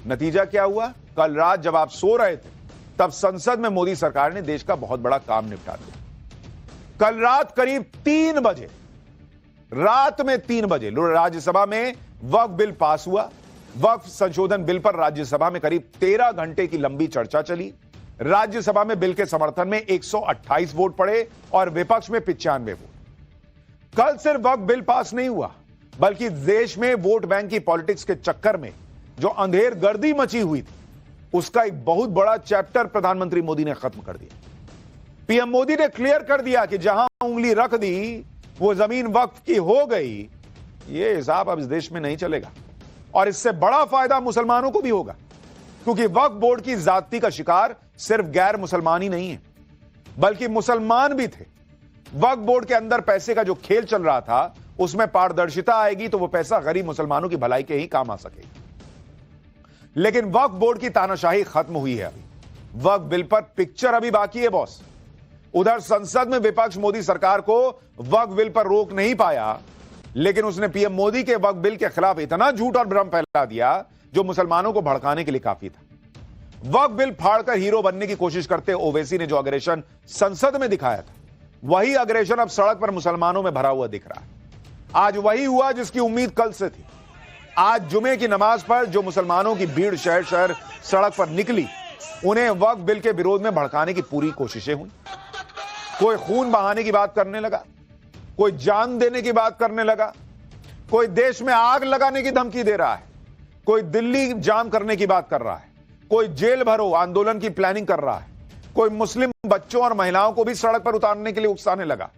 नतीजा क्या हुआ? कल रात जब आप सो रहे थे तब संसद में मोदी सरकार ने देश का बहुत बड़ा काम निपटा दिया। कल रात करीब 3 बजे, रात में 3 बजे राज्यसभा में वक्फ बिल पास हुआ। वक्फ संशोधन बिल पर राज्यसभा में करीब 13 घंटे की लंबी चर्चा चली। राज्यसभा में बिल के समर्थन में 128 वोट पड़े और विपक्ष में 95 वोट। कल सिर्फ वक्फ बिल पास नहीं हुआ, बल्कि देश में वोट बैंक की पॉलिटिक्स के चक्कर में जो अंधेर गर्दी मची हुई थी, उसका एक बहुत बड़ा चैप्टर प्रधानमंत्री मोदी ने खत्म कर दिया। पीएम मोदी ने क्लियर कर दिया कि जहां उंगली रख दी वो जमीन वक्फ की हो गई। ये हिसाब अब इस देश में नहीं चलेगा और इससे बड़ा फायदा मुसलमानों को भी होगा, क्योंकि वक्फ बोर्ड की ज्यादती का शिकार सिर्फ गैर मुसलमान ही नहीं है, बल्कि मुसलमान भी थे। वक्फ बोर्ड के अंदर पैसे का जो खेल चल रहा था, उसमें पारदर्शिता आएगी तो वो पैसा गरीब मुसलमानों की भलाई के ही काम आ सकेगा। लेकिन वक्फ बोर्ड की तानाशाही खत्म हुई है। अभी वक्फ बिल पर पिक्चर अभी बाकी है बॉस। उधर संसद में विपक्ष मोदी सरकार को वक्फ बिल पर रोक नहीं पाया, लेकिन उसने पीएम मोदी के वक्फ बिल के खिलाफ इतना झूठ और भ्रम फैला दिया जो मुसलमानों को भड़काने के लिए काफी था। वक्फ बिल फाड़कर हीरो बनने की कोशिश करते ओवैसी ने जो अग्रेशन संसद में दिखाया था, वही अग्रेशन अब सड़क पर मुसलमानों में भरा हुआ दिख रहा है। आज वही हुआ जिसकी उम्मीद कल से थी। आज जुमे की नमाज पर जो मुसलमानों की भीड़ शहर शहर सड़क पर निकली, उन्हें वक्फ बिल के विरोध में भड़काने की पूरी कोशिशें हुई। कोई खून बहाने की बात करने लगा, कोई जान देने की बात करने लगा, कोई देश में आग लगाने की धमकी दे रहा है, कोई दिल्ली जाम करने की बात कर रहा है, कोई जेल भरो आंदोलन की प्लानिंग कर रहा है, कोई मुस्लिम बच्चों और महिलाओं को भी सड़क पर उतारने के लिए उकसाने लगा,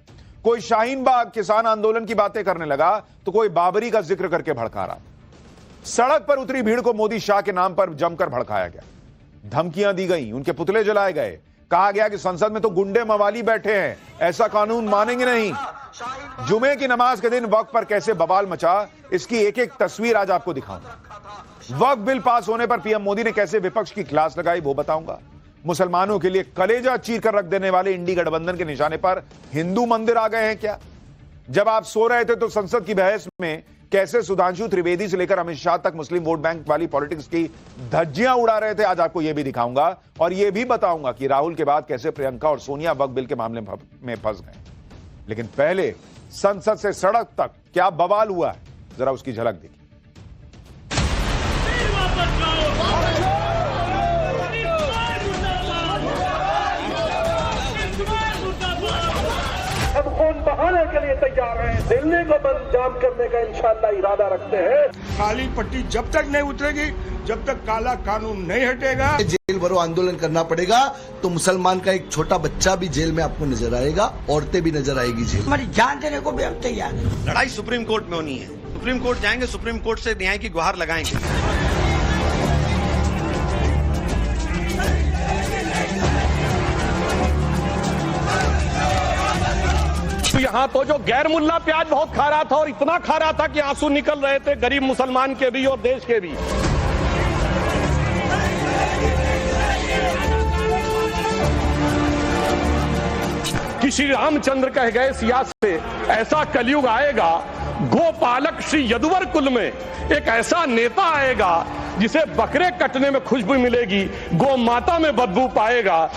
कोई शाहीन बाग किसान आंदोलन की बातें करने लगा, तो कोई बाबरी का जिक्र करके भड़का रहा। सड़क पर उतरी भीड़ को मोदी शाह के नाम पर जमकर भड़काया गया, धमकियां दी गई, उनके पुतले जलाए गए, कहा गया कि संसद में तो गुंडे मवाली बैठे हैं, ऐसा कानून मानेंगे नहीं। जुमे की नमाज के दिन वक्फ पर कैसे बवाल मचा, इसकी एक एक तस्वीर आज आपको दिखाऊंगा। वक्फ बिल पास होने पर पीएम मोदी ने कैसे विपक्ष की क्लास लगाई, वो बताऊंगा। मुसलमानों के लिए कलेजा चीर कर रख देने वाले इंडी गठबंधन के निशाने पर हिंदू मंदिर आ गए हैं क्या? जब आप सो रहे थे तो संसद की बहस में कैसे सुधांशु त्रिवेदी से लेकर अमित शाह तक मुस्लिम वोट बैंक वाली पॉलिटिक्स की धज्जियां उड़ा रहे थे, आज आपको यह भी दिखाऊंगा। और यह भी बताऊंगा कि राहुल के बाद कैसे प्रियंका और सोनिया वक्फ बिल के मामले में फंस गए। लेकिन पहले संसद से सड़क तक क्या बवाल हुआ है, जरा उसकी झलक देखिए। हम खून बहाने के लिए तैयार हैं, दिल्ली को बंद जाम करने का इंशाअल्लाह इरादा रखते हैं। काली पट्टी जब तक नहीं उतरेगी, जब तक काला कानून नहीं हटेगा, जेल भरो आंदोलन करना पड़ेगा। तो मुसलमान का एक छोटा बच्चा भी जेल में आपको नजर आएगा, औरतें भी नजर आएगी जेल। हमारी जान देने को भी हम तैयार हैं। लड़ाई सुप्रीम कोर्ट में होनी है, सुप्रीम कोर्ट जाएंगे, सुप्रीम कोर्ट से न्याय की गुहार लगाएंगे। यहाँ तो जो गैर मुल्ला प्याज बहुत खा रहा था, और इतना खा रहा था कि आंसू निकल रहे थे गरीब मुसलमान के भी और देश के भी। कि श्री रामचंद्र कह गए सिया से, ऐसा कलयुग आएगा, गोपालक श्री यदुवर कुल में एक ऐसा नेता आएगा जिसे बकरे कटने में खुशबू मिलेगी, गौ माता में बदबू पाएगा।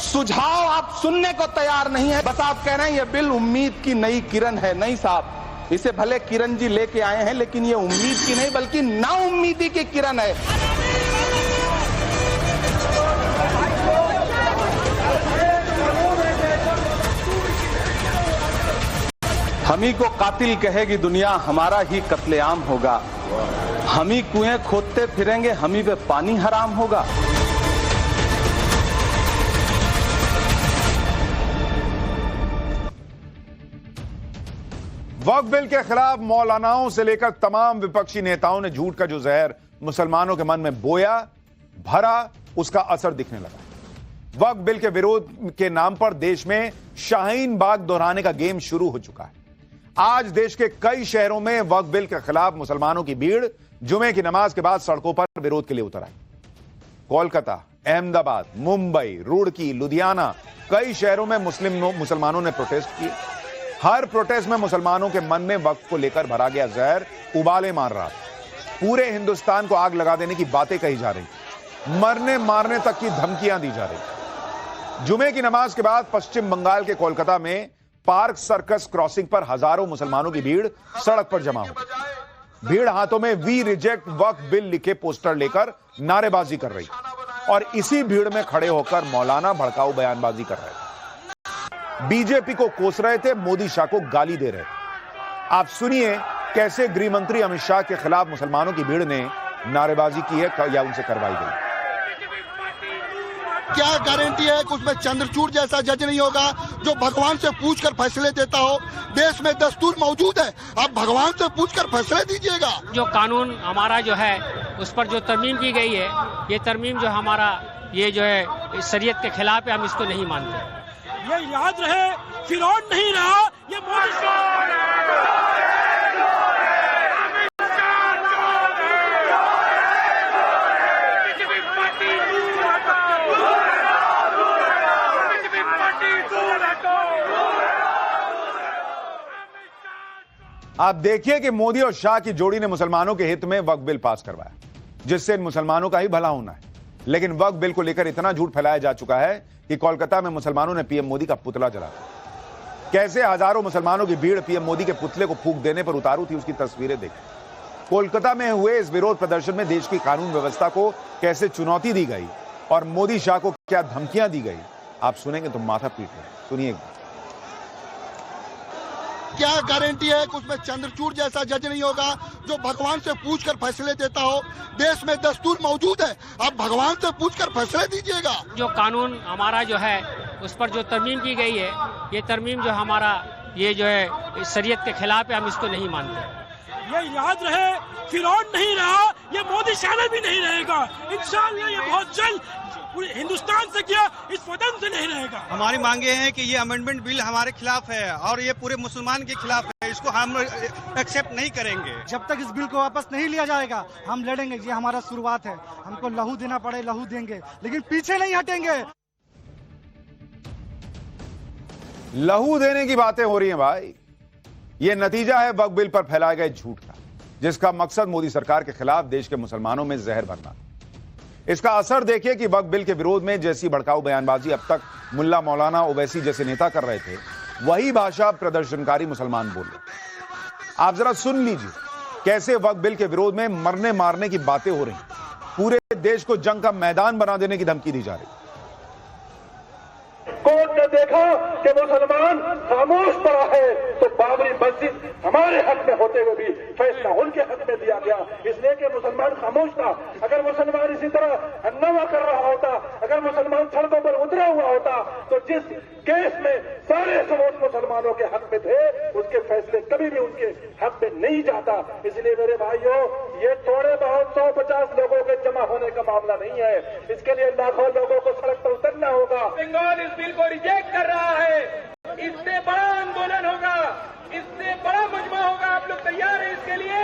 सुझाव आप सुनने को तैयार नहीं है, बस आप कह रहे हैं ये बिल उम्मीद की नई किरण है। नहीं साहब, इसे भले किरण जी लेके आए हैं, लेकिन ये उम्मीद की नहीं बल्कि नाउम्मीदी की किरण है। हम ही को कातिल कहेगी दुनिया, हमारा ही कत्लेआम होगा। हम ही कुएं खोदते फिरेंगे, हम ही पे पानी हराम होगा। वक्फ बिल के खिलाफ मौलानाओं से लेकर तमाम विपक्षी नेताओं ने झूठ का जो जहर मुसलमानों के मन में बोया, भरा, उसका असर दिखने लगा। वक्फ बिल के विरोध के नाम पर देश में शाहीन बाग दोहराने का गेम शुरू हो चुका है। आज देश के कई शहरों में वक्फ बिल के खिलाफ मुसलमानों की भीड़ जुमे की नमाज के बाद सड़कों पर विरोध के लिए उतर आई। कोलकाता, अहमदाबाद, मुंबई, रुड़की, लुधियाना, कई शहरों में मुसलमानों ने प्रोटेस्ट किए। हर प्रोटेस्ट में मुसलमानों के मन में वक्फ को लेकर भरा गया जहर उबाले मार रहा। पूरे हिंदुस्तान को आग लगा देने की बातें कही जा रही, मरने मारने तक की धमकियां दी जा रही। जुमे की नमाज के बाद पश्चिम बंगाल के कोलकाता में पार्क सर्कस क्रॉसिंग पर हजारों मुसलमानों की भीड़ सड़क पर जमा हो गई। भीड़ हाथों में वी रिजेक्ट वक्फ बिल लिखे पोस्टर लेकर नारेबाजी कर रही और इसी भीड़ में खड़े होकर मौलाना भड़काऊ बयानबाजी कर रहे। बीजेपी को कोस रहे थे, मोदी शाह को गाली दे रहे थे। आप सुनिए कैसे गृह मंत्री अमित शाह के खिलाफ मुसलमानों की भीड़ ने नारेबाजी की है या उनसे करवाई गई। क्या गारंटी है कि उसमें चंद्रचूड़ जैसा जज नहीं होगा जो भगवान से पूछकर फैसले देता हो? देश में दस्तूर मौजूद है, आप भगवान से पूछकर फैसले दीजिएगा। जो कानून हमारा जो है उस पर जो तरमीम की गई है, ये तरमीम जो हमारा ये जो है शरीयत के खिलाफ है, हम इसको नहीं मानते। ये याद रहे, फिरौन नहीं रहा, ये मोदी। आप देखिए कि मोदी और शाह की जोड़ी ने मुसलमानों के हित में वक्फ बिल पास करवाया, जिससे इन मुसलमानों का ही भला होना है। लेकिन वक्फ बिल को लेकर इतना झूठ फैलाया जा चुका है कि कोलकाता में मुसलमानों ने पीएम मोदी का पुतला जलाया। कैसे हजारों मुसलमानों की भीड़ पीएम मोदी के पुतले को फूंक देने पर उतारू थी, उसकी तस्वीरें देखी। कोलकाता में हुए इस विरोध प्रदर्शन में देश की कानून व्यवस्था को कैसे चुनौती दी गई और मोदी शाह को क्या धमकियां दी गई, आप सुनेंगे तो माथा पीट लें। सुनिए। क्या गारंटी है कि उसमें चंद्रचूड़ जैसा जज नहीं होगा जो भगवान से पूछकर फैसले देता हो? देश में दस्तूर मौजूद है, आप भगवान से पूछकर फैसले दीजिएगा। जो कानून हमारा जो है उस पर जो तरमीम की गई है, ये तरमीम जो हमारा ये जो है शरीयत के खिलाफ है, हम इसको नहीं मानते। ये याद रहे, फिरौन नहीं रहा, ये मोदी शाह भी नहीं रहेगा। इंशाअल्लाह ये बहुत जल्द पूरे हिंदुस्तान से किया, इस वतन से नहीं रहेगा। हमारी मांगे हैं कि ये अमेंडमेंट बिल हमारे खिलाफ है और ये पूरे मुसलमान के खिलाफ है, इसको हम एक्सेप्ट नहीं करेंगे। जब तक इस बिल को वापस नहीं लिया जाएगा हम लड़ेंगे। ये हमारा शुरुआत है, हमको लहू देना पड़े लहू देंगे, लेकिन पीछे नहीं हटेंगे। लहू देने की बातें हो रही हैं भाई, ये नतीजा है वक्फ बिल पर फैलाए गए झूठ का, जिसका मकसद मोदी सरकार के खिलाफ देश के मुसलमानों में जहर भरना। इसका असर देखिए कि वक्फ बिल के विरोध में जैसी भड़काऊ बयानबाजी अब तक मुल्ला मौलाना ओवैसी जैसे नेता कर रहे थे, वही भाषा प्रदर्शनकारी मुसलमान बोल रहे। आप जरा सुन लीजिए कैसे वक्फ बिल के विरोध में मरने मारने की बातें हो रही, पूरे देश को जंग का मैदान बना देने की धमकी दी जा रही। कोर्ट ने देखा कि मुसलमान खामोश पड़ा है, तो बाबरी मस्जिद हमारे हक में होते हुए भी फैसला उनके हक में दिया गया, इसलिए कि मुसलमान खामोश था। अगर मुसलमान इसी तरह हंगामा कर रहा होता, अगर मुसलमान सड़कों पर उतरा हुआ होता, तो जिस केस में सारे सबूत मुसलमानों के हक में थे, उसके फैसले कभी भी उनके हक में नहीं जाता। इसलिए मेरे भाइयों, ये थोड़े बहुत 150 लोगों के जमा होने का मामला नहीं है, इसके लिए लाखों लोगों को सड़क पर उतरना होगा। बंगाल इस बिल को रिजेक्ट कर रहा है, इससे बड़ा आंदोलन होगा, इससे बड़ा मजमा होगा। आप लोग तैयार हैं इसके लिए?